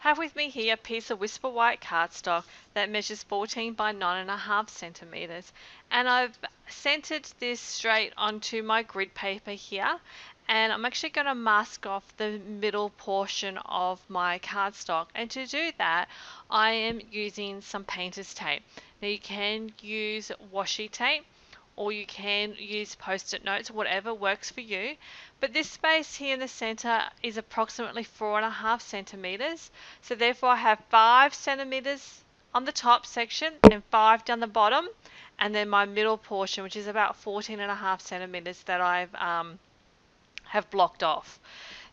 Have with me here a piece of Whisper White cardstock that measures 14 by 9.5 centimeters, and I've centered this straight onto my grid paper here, and I'm actually going to mask off the middle portion of my cardstock. And to do that, I am using some painter's tape. Now you can use washi tape, or you can use post-it notes, whatever works for you. But this space here in the center is approximately 4.5 centimeters. So therefore I have 5 centimeters on the top section and 5 down the bottom, and then my middle portion, which is about 14.5 centimeters that I've have blocked off.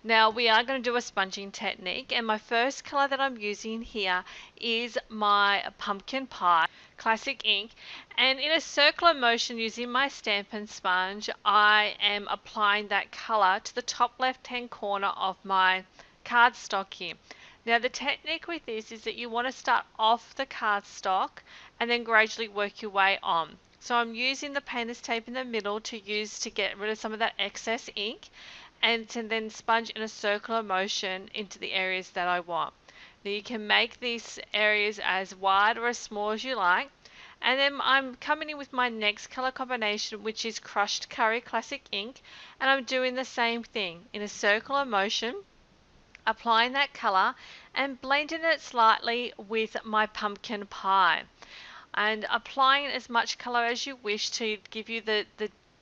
Now we are going to do a sponging technique, and my first color that I'm using here is my pumpkin pie classic ink, and in a circular motion using my Stampin' Sponge I am applying that color to the top left hand corner of my cardstock here. Now the technique with this is that you want to start off the cardstock and then gradually work your way on. So I'm using the painter's tape in the middle to get rid of some of that excess ink, and to then sponge in a circular motion into the areas that I want. Now you can make these areas as wide or as small as you like. And then I'm coming in with my next color combination, which is crushed curry classic ink, and I'm doing the same thing in a circular motion, applying that color and blending it slightly with my pumpkin pie, and applying as much color as you wish to give you the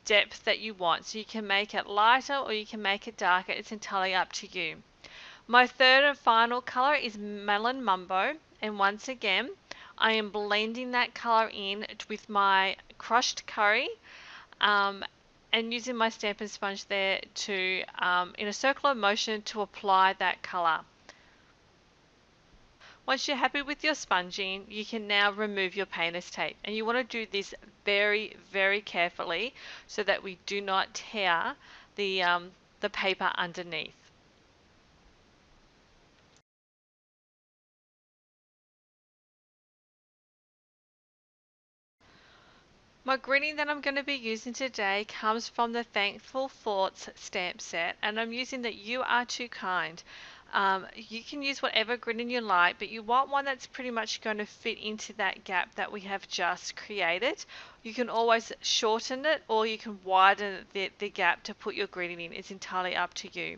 depth that you want. So you can make it lighter or you can make it darker. It's entirely up to you. My third and final color is Melon Mumbo, and once again I am blending that color in with my crushed curry, and using my Stampin' Sponge there to in a circular motion to apply that color. Once you're happy with your sponging, you can now remove your painter's tape, and you want to do this very, very carefully so that we do not tear the paper underneath. My gridding that I'm going to be using today comes from the Thankful Thoughts stamp set, and I'm using the You Are Too Kind. You can use whatever gridding you like, but you want one that's pretty much going to fit into that gap that we have just created. You can always shorten it, or you can widen the gap to put your gridding in. It's entirely up to you.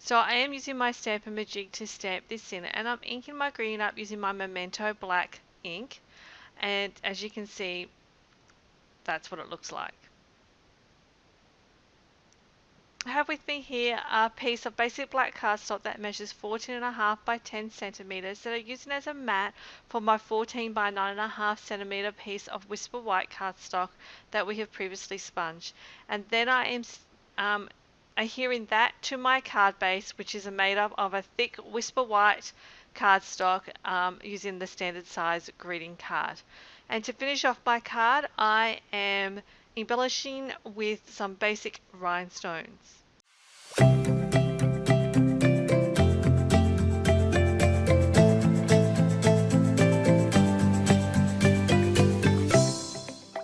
So I am using my Stampin' Majig to stamp this in, and I'm inking my gridding up using my Memento black ink, and as you can see, that's what it looks like. I have with me here a piece of basic black cardstock that measures 14.5 by 10 centimeters that I'm using as a mat for my 14 by 9.5 centimeter piece of Whisper White cardstock that we have previously sponged. And then I am adhering that to my card base, which is made up of a thick Whisper White cardstock using the standard size greeting card. And to finish off my card, I am embellishing with some basic rhinestones.